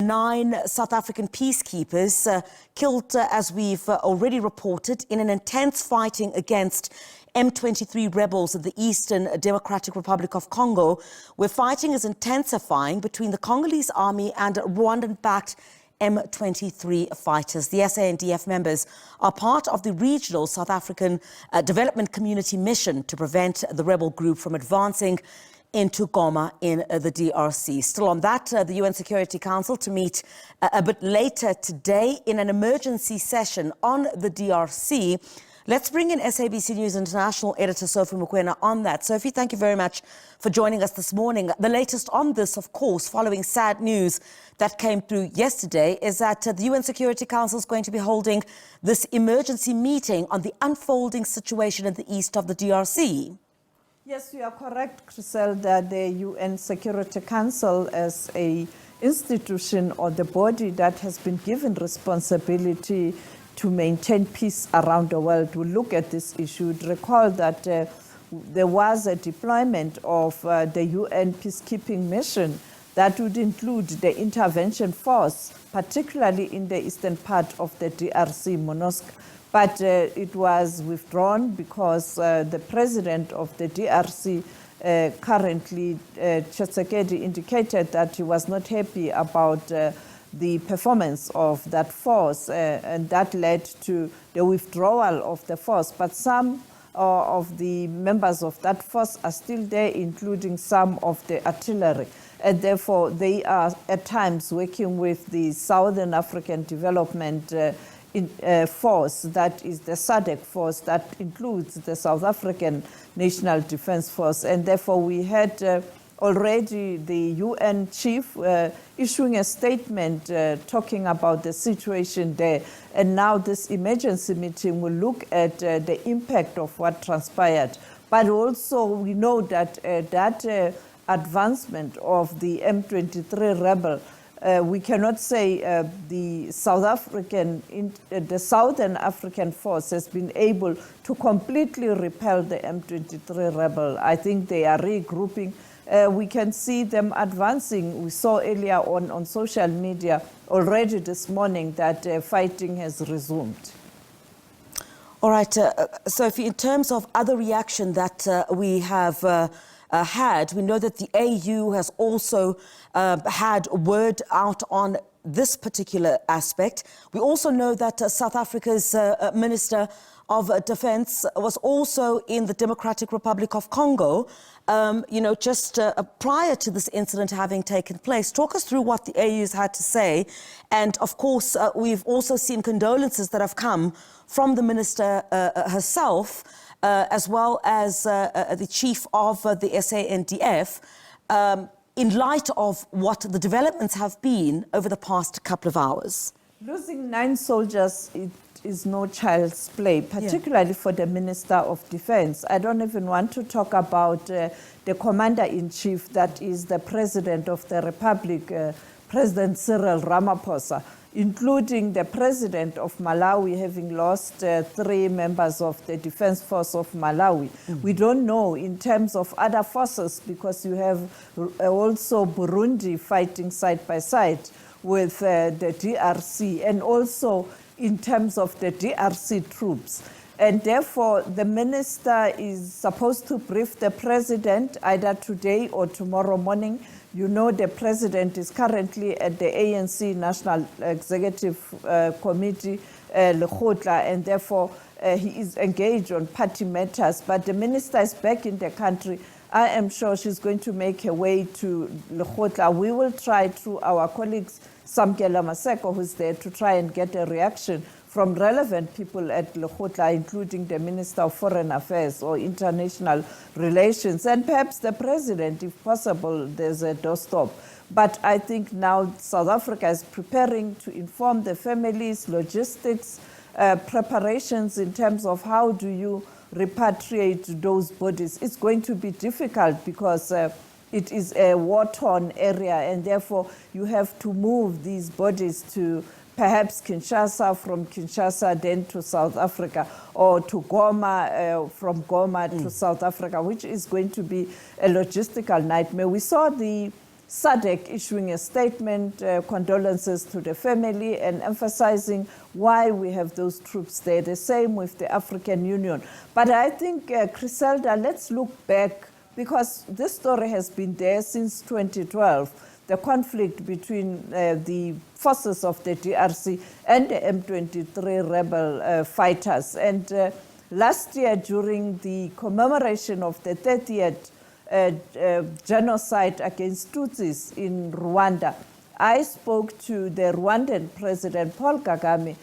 9 South African peacekeepers killed, as we've already reported, in an intense fighting against M23 rebels in the Eastern Democratic Republic of Congo, where fighting is intensifying between the Congolese army and Rwandan-Backed M23 fighters. The SANDF members are part of the regional South African Development Community mission to prevent the rebel group from advancing into Goma in the DRC. Still on that, the UN Security Council to meet a bit later today in an emergency session on the DRC. Let's bring in SABC News International Editor Sophie Mokoena on that. Sophie, thank you very much for joining us this morning. The latest on this, of course, following sad news that came through yesterday, is that the UN Security Council is going to be holding this emergency meeting on the unfolding situation in the east of the DRC. Yes, you are correct, Chriselle, that the UN Security Council as a institution or the body that has been given responsibility to maintain peace around the world will look at this issue. Recall that there was a deployment of the UN peacekeeping mission that would include the intervention force, particularly in the eastern part of the DRC, MONUSCO. But it was withdrawn because the president of the DRC currently, Tshisekedi, indicated that he was not happy about the performance of that force, and that led to the withdrawal of the force. But some of the members of that force are still there, including some of the artillery. And therefore, they are at times working with the Southern African Development force, that is the SADC force, that includes the South African National Defense Force. And therefore, we had already the UN chief issuing a statement talking about the situation there. And now this emergency meeting will look at the impact of what transpired. But also we know that that advancement of the M23 rebel, we cannot say the Southern African force has been able to completely repel the M23 rebel. I think they are regrouping. We can see them advancing. We saw earlier on social media already this morning that fighting has resumed. All right, Sophie, in terms of other reaction that we have had, we know that the AU has also had word out on this particular aspect. We also know that South Africa's Minister of Defense was also in the Democratic Republic of Congo, just prior to this incident having taken place. Talk us through what the AU's had to say. And of course, we've also seen condolences that have come from the minister herself, as well as the chief of the SANDF, in light of what the developments have been over the past couple of hours. Losing 9 soldiers is no child's play, particularly for the Minister of Defense. I don't even want to talk about the Commander-in-Chief, that is the President of the Republic, President Cyril Ramaphosa, including the President of Malawi, having lost 3 members of the Defense Force of Malawi. We don't know in terms of other forces, because you have also Burundi fighting side by side with the DRC, and also in terms of the DRC troops. And therefore, the minister is supposed to brief the president either today or tomorrow morning. You know, the president is currently at the ANC National Executive Committee, Lekgotla, and therefore he is engaged on party matters. But the minister is back in the country. I am sure she's going to make her way to Lekgotla. We will try through our colleagues, Samkela Maseko, who's there, to try and get a reaction from relevant people at Lekgotla, including the Minister of Foreign Affairs or International Relations, and perhaps the President, if possible. There's a doorstop. But I think now South Africa is preparing to inform the families, logistics, preparations in terms of how do you repatriate those bodies. It's going to be difficult because it is a war-torn area, and therefore you have to move these bodies to perhaps Kinshasa, from Kinshasa then to South Africa, or to Goma, from Goma to South Africa, which is going to be a logistical nightmare. We saw the SADC issuing a statement, condolences to the family, and emphasizing why we have those troops there. The same with the African Union. But I think, Griselda, let's look back, because this story has been there since 2012, the conflict between the forces of the DRC and the M23 rebel fighters. And last year, during the commemoration of the 30th genocide against Tutsis in Rwanda, I spoke to the Rwandan President Paul Kagame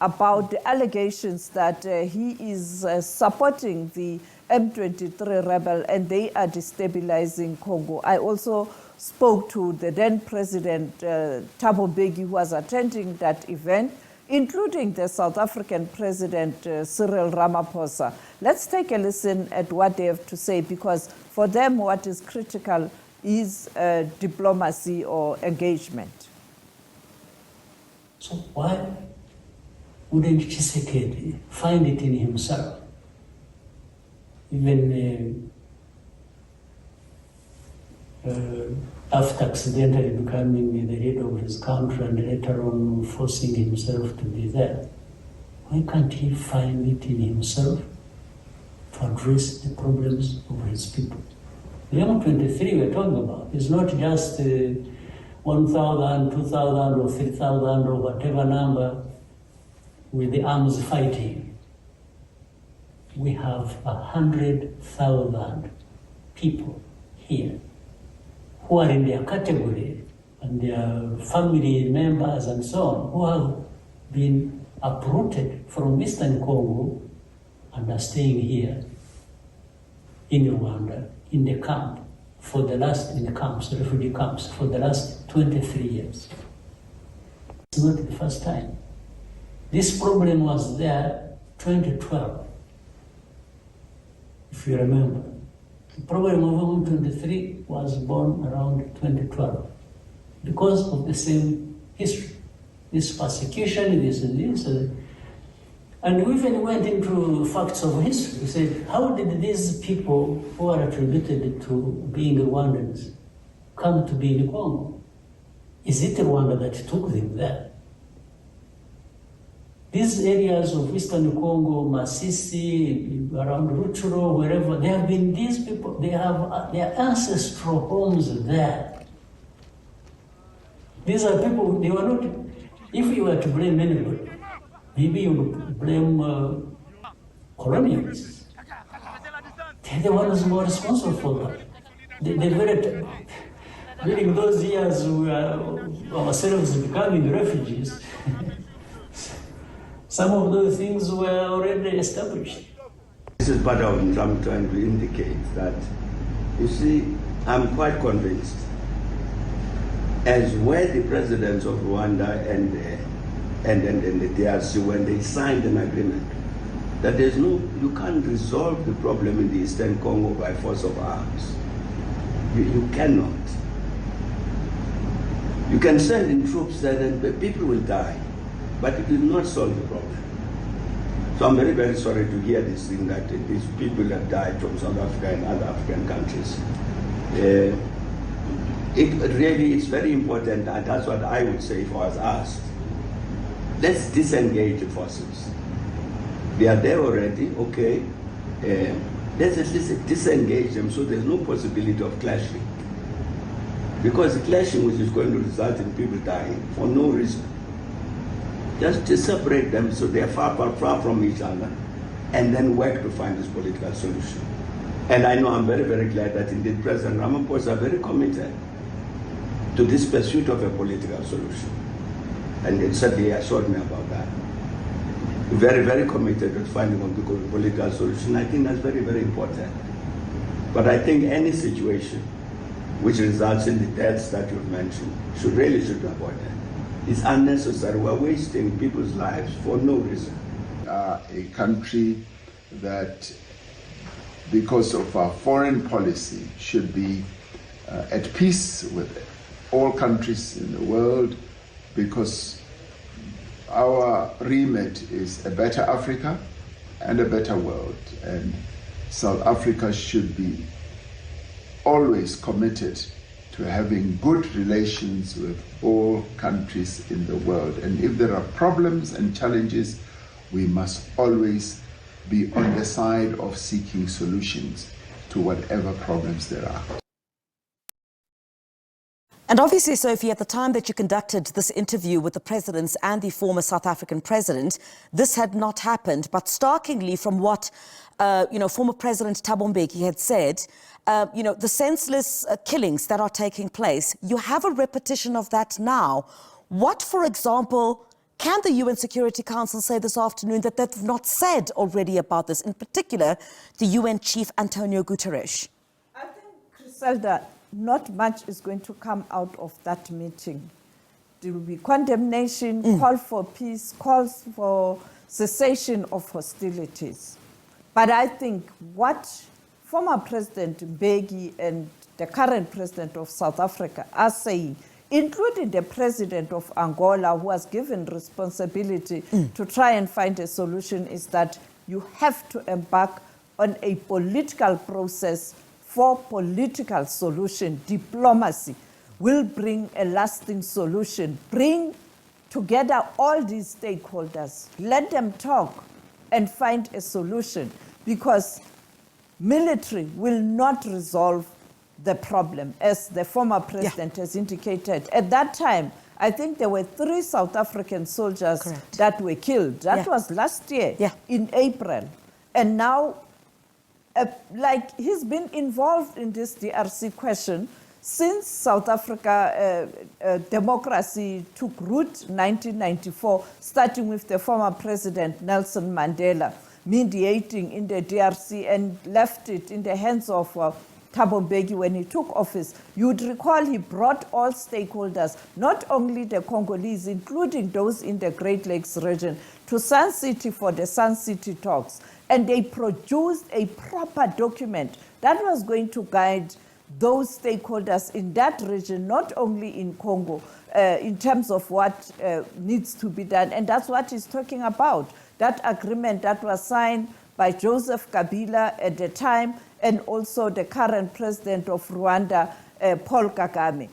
about the allegations that he is supporting the M23 rebel and they are destabilizing Congo. I also spoke to the then President Thabo Mbeki, who was attending that event, including the South African President Cyril Ramaphosa. Let's take a listen at what they have to say, because for them what is critical is diplomacy or engagement. So why wouldn't Tshisekedi find it in himself? Even after accidentally becoming the leader of his country and later on forcing himself to be there, why can't he find it in himself to address the problems of his people? The M23 we're talking about is not just 1,000, 2,000 or 3,000 or whatever number with the arms fighting. We have 100,000 people here who are in their category and their family members and so on, who have been uprooted from Eastern Congo and are staying here in Rwanda, in the camp, in the camps, refugee camps, for the last 23 years. It's not the first time. This problem was there 2012, if you remember. The problem of M23 was born around 2012 because of the same history, this persecution, this. And we even went into facts of history. We said, how did these people who are attributed to being Rwandans come to be in Congo? Is it Rwanda that took them there? These areas of Eastern Congo, Masisi, around Rutshuru, wherever, there have been these people, they have their ancestral homes there. These are people, they were not, if you were to blame anybody, maybe you would blame colonialists. They're the ones who are responsible for that. During those years, we were ourselves becoming refugees. Some of those things were already established. This is part of what I'm trying to indicate, that, you see, I'm quite convinced, as were the presidents of Rwanda and the DRC when they signed an agreement, that you can't resolve the problem in the Eastern Congo by force of arms. You cannot. You can send in troops there and people will die, but it will not solve the problem. So I'm very, very sorry to hear this thing that these people have died from South Africa and other African countries. It really is very important, and that's what I would say if I was asked. Let's disengage the forces. They are there already, okay. Let's at least disengage them so there's no possibility of clashing. Because the clashing which is going to result in people dying for no reason. Just to separate them so they're far from each other, and then work to find this political solution. And I know I'm very, very glad that indeed President Ramaphosa are very committed to this pursuit of a political solution. And it certainly assured me about that. Very, very committed to finding a political solution. I think that's very, very important. But I think any situation which results in the deaths that you've mentioned should avoid that. It's unnecessary. We're wasting people's lives for no reason. A country that, because of our foreign policy, should be at peace with all countries in the world, because our remit is a better Africa and a better world. And South Africa should be always committed to having good relations with all countries in the world. And if there are problems and challenges, we must always be on the side of seeking solutions to whatever problems there are. And obviously, Sophie, at the time that you conducted this interview with the presidents and the former South African president, this had not happened. But starkly from what, former President Thabo Mbeki had said, the senseless killings that are taking place, you have a repetition of that now. What, for example, can the UN Security Council say this afternoon that they've not said already about this, in particular, the UN Chief Antonio Guterres? I think, Griselda, not much is going to come out of that meeting. There will be condemnation, call for peace, calls for cessation of hostilities. But I think what former President Mbeki and the current president of South Africa are saying, including the president of Angola, who was given responsibility to try and find a solution, is that you have to embark on a political process for political solution. Diplomacy will bring a lasting solution. Bring together all these stakeholders. Let them talk and find a solution, because military will not resolve the problem, as the former president has indicated. At that time, I think there were 3 South African soldiers that were killed. That was last year in April. And now, he's been involved in this DRC question since South Africa democracy took root in 1994, starting with the former president Nelson Mandela mediating in the DRC and left it in the hands of Thabo Mbeki when he took office. You'd recall he brought all stakeholders, not only the Congolese, including those in the Great Lakes region, to Sun City for the Sun City talks. And they produced a proper document that was going to guide those stakeholders in that region, not only in Congo, in terms of what needs to be done. And that's what he's talking about. That agreement that was signed by Joseph Kabila at the time, and also the current president of Rwanda, Paul Kagame.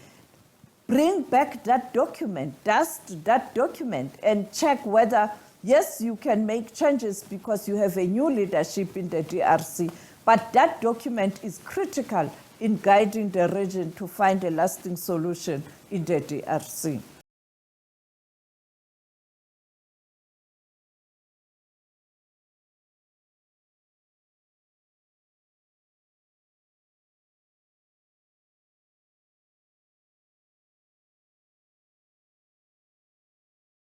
Bring back that document, dust that document, and check whether, yes, you can make changes because you have a new leadership in the DRC, but that document is critical in guiding the region to find a lasting solution in the DRC.